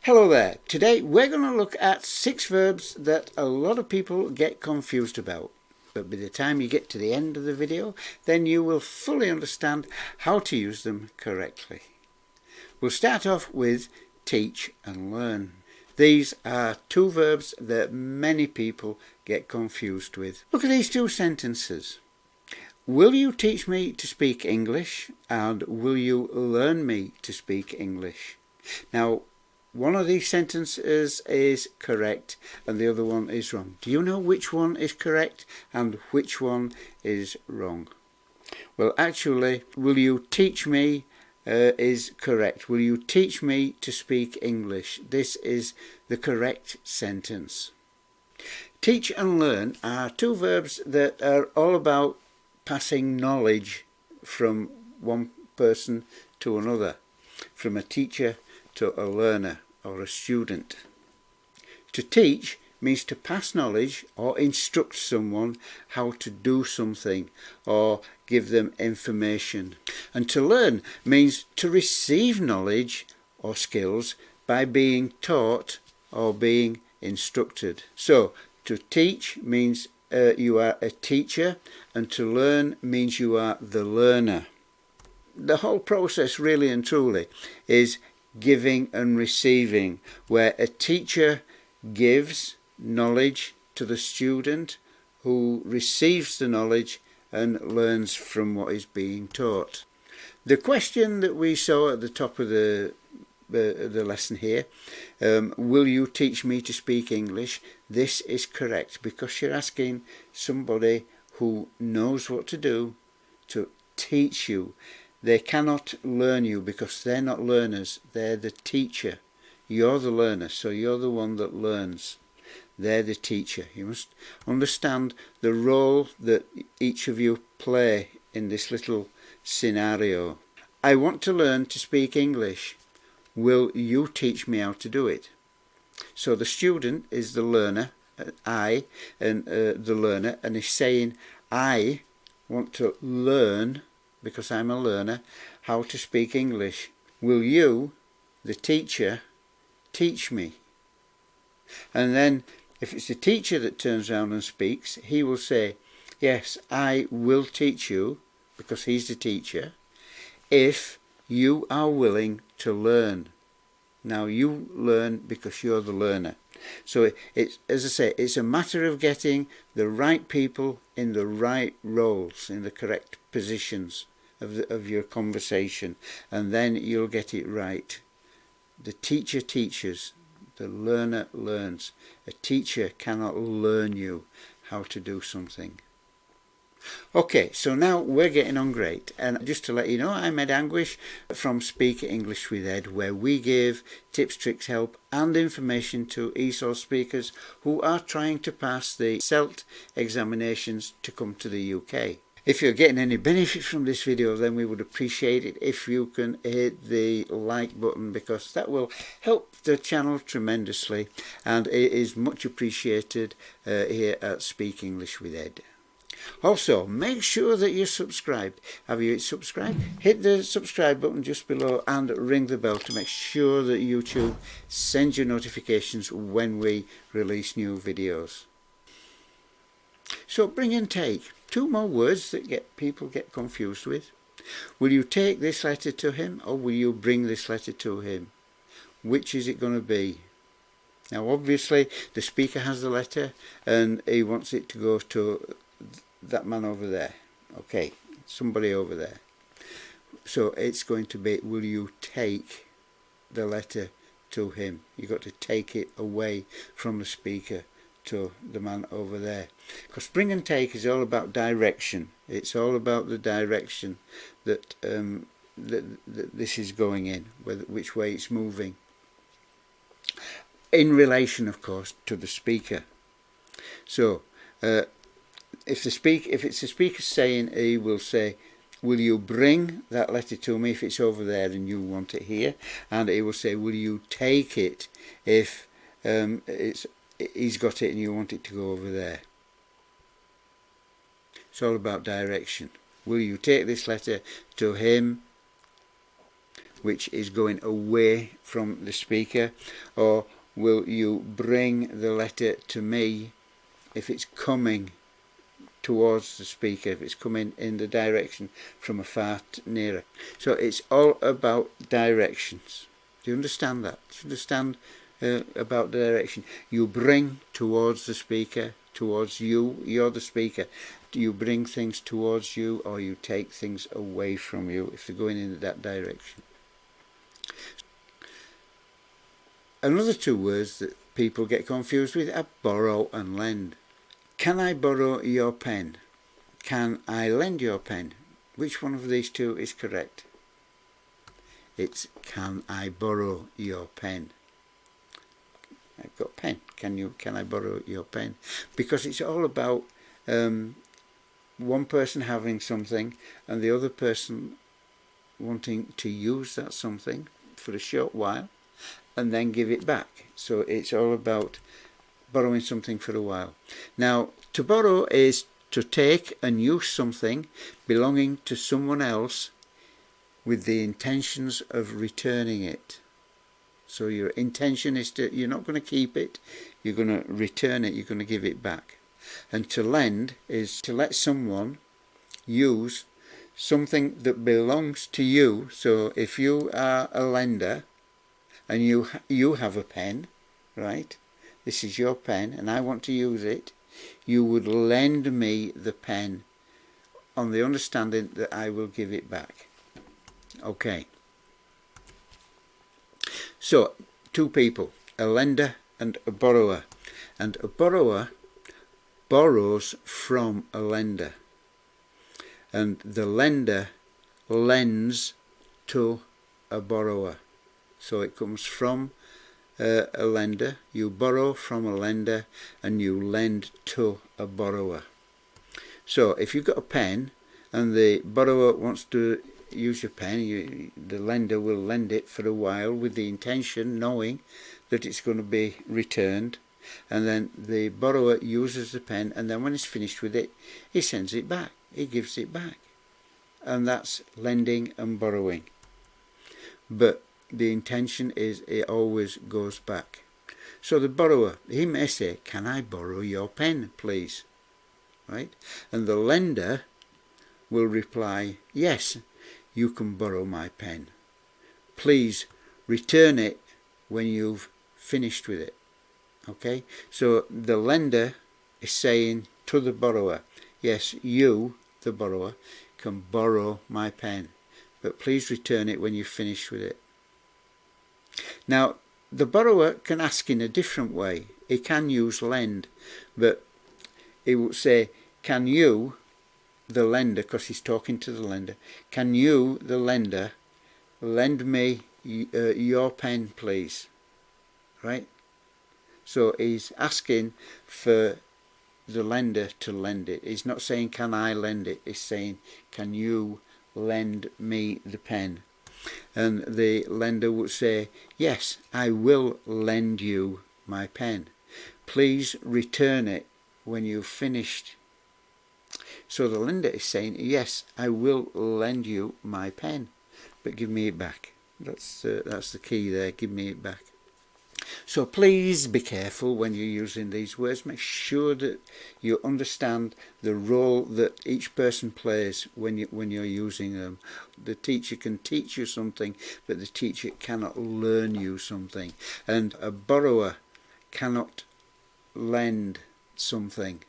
Hello there. Today we're going to look at 6 verbs that a lot of people get confused about. But by the time you get to the end of the video, then you will fully understand how to use them correctly. We'll start off with teach and learn. These are 2 verbs that many people get confused with. Look at these 2 sentences. Will you teach me to speak English? And will you learn me to speak English? Now, one of these sentences is correct and the other one is wrong. Do you know which one is correct and which one is wrong? Well, actually, will you teach me is correct. Will you teach me to speak English? This is the correct sentence. Teach and learn are 2 verbs that are all about passing knowledge from one person to another, from a teacher to a learner or a student. To teach means to pass knowledge or instruct someone how to do something or give them information. And to learn means to receive knowledge or skills by being taught or being instructed. So to teach means you are a teacher, and to learn means you are the learner. The whole process really and truly is giving and receiving, where a teacher gives knowledge to the student who receives the knowledge and learns from what is being taught. The question that we saw at the top of the lesson here, will you teach me to speak English? This is correct because you're asking somebody who knows what to do to teach you. They cannot learn you because they're not learners, they're the teacher. You're the learner, so you're the one that learns. They're the teacher. You must understand the role that each of you play in this little scenario. I want to learn to speak English. Will you teach me how to do it? So the student is the learner, I, and the learner, and is saying, I want to learn, because I'm a learner, how to speak English. Will you, the teacher, teach me? And then if it's the teacher that turns around and speaks, he will say, yes, I will teach you, because he's the teacher, if you are willing to learn. Now you learn because you're the learner. So it's, as I say, it's a matter of getting the right people in the right roles, in the correct positions of your conversation, and then you'll get it right. The teacher teaches, the learner learns. A teacher cannot learn you how to do something. Okay, so now we're getting on great, and just to let you know, I'm Ed Anguish from Speak English with Ed, where we give tips, tricks, help and information to ESOL speakers who are trying to pass the SELT examinations to come to the UK. If you're getting any benefit from this video, then we would appreciate it if you can hit the like button, because that will help the channel tremendously, and it is much appreciated here at Speak English with Ed. Also, make sure that you're subscribed. Have you subscribed? Hit the subscribe button just below and ring the bell to make sure that YouTube sends you notifications when we release new videos. So bring and take. 2 more words that people get confused with. Will you take this letter to him, or will you bring this letter to him? Which is it going to be? Now obviously the speaker has the letter and he wants it to go to that man over there. Okay, somebody over there. So it's going to be, will you take the letter to him? You've got to take it away from the speaker to the man over there. Because bring and take is all about direction. It's all about the direction that, that this is going in, which way it's moving. In relation, of course, to the speaker. So, if it's the speaker saying, he will say, will you bring that letter to me if it's over there and you want it here? And he will say, will you take it if he's got it and you want it to go over there? It's all about direction. Will you take this letter to him? which is going away from the speaker, or will you bring the letter to me if it's coming towards the speaker, if it's coming in the direction from afar to nearer. So it's all about directions. Do you understand that? Do you understand about the direction? You bring towards the speaker, towards you, you're the speaker. Do you bring things towards you, or you take things away from you if they're going in that direction? Another two words that people get confused with are borrow and lend. Can I borrow your pen? Can I lend your pen? Which one of these two is correct? It's can I borrow your pen? I've got a pen. Can I borrow your pen? Because it's all about one person having something and the other person wanting to use that something for a short while and then give it back. So it's all about borrowing something for a while. Now, to borrow is to take and use something belonging to someone else with the intentions of returning it. So your intention is you're not going to keep it, you're going to return it, you're going to give it back. And to lend is to let someone use something that belongs to you. So if you are a lender and you have a pen, right? This is your pen and I want to use it. You would lend me the pen on the understanding that I will give it back. Okay. So, two people, a lender and a borrower. And a borrower borrows from a lender. And the lender lends to a borrower. So it comes from a lender, you borrow from a lender and you lend to a borrower. So if you've got a pen and the borrower wants to use your pen, the lender will lend it for a while with the intention, knowing that it's going to be returned, and then the borrower uses the pen, and then when he's finished with it, he sends it back, he gives it back. And that's lending and borrowing. But the intention is it always goes back. So the borrower, he may say, can I borrow your pen, please? Right? And the lender will reply, yes, you can borrow my pen. Please return it when you've finished with it. Okay? So the lender is saying to the borrower, yes, you, the borrower, can borrow my pen, but please return it when you've finished with it. Now, the borrower can ask in a different way. He can use lend, but he will say, can you, the lender, because he's talking to the lender, can you, the lender, lend me your pen, please? Right? So he's asking for the lender to lend it. He's not saying, can I lend it? He's saying, can you lend me the pen? And the lender would say, yes, I will lend you my pen. Please return it when you've finished. So the lender is saying, yes, I will lend you my pen, but give me it back. That's the key there, give me it back. So please be careful when you're using these words. Make sure that you understand the role that each person plays when you're using them. The teacher can teach you something, but the teacher cannot learn you something. And a borrower cannot lend something.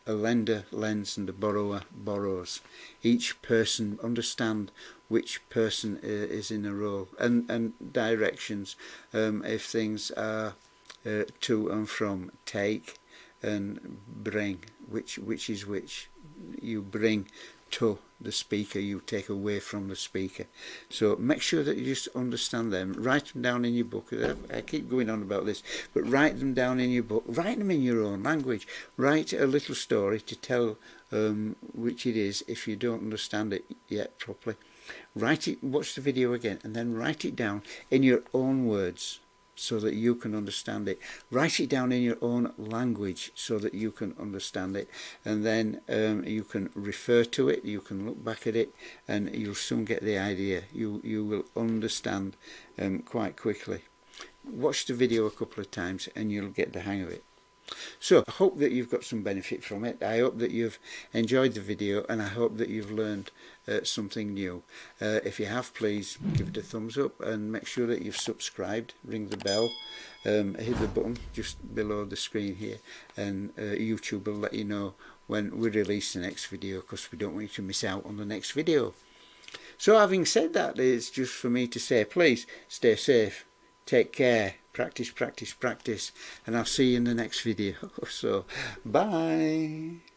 A lender lends and a borrower borrows. Each person understand which person is in a role, and directions. If things are to and from, take and bring, which is which. You bring to the speaker, you take away from the speaker. So make sure that you just understand them. Write them down in your book. I keep going on about this, but write them down in your book. Write them in your own language. Write a little story to tell which it is if you don't understand it yet properly. Write it, watch the video again, and then write it down in your own words. so that you can understand it. Write it down in your own language so that you can understand it, and then you can refer to it, you can look back at it, and you'll soon get the idea. You will understand quite quickly. Watch the video a couple of times and you'll get the hang of it. So I hope that you've got some benefit from it. I hope that you've enjoyed the video, and I hope that you've learned something new. If you have, please give it a thumbs up and make sure that you've subscribed. Ring the bell, hit the button just below the screen here, and YouTube will let you know when we release the next video, because we don't want you to miss out on the next video. So having said that, it's just for me to say, please stay safe, take care, practice, practice, practice, and I'll see you in the next video. So, bye.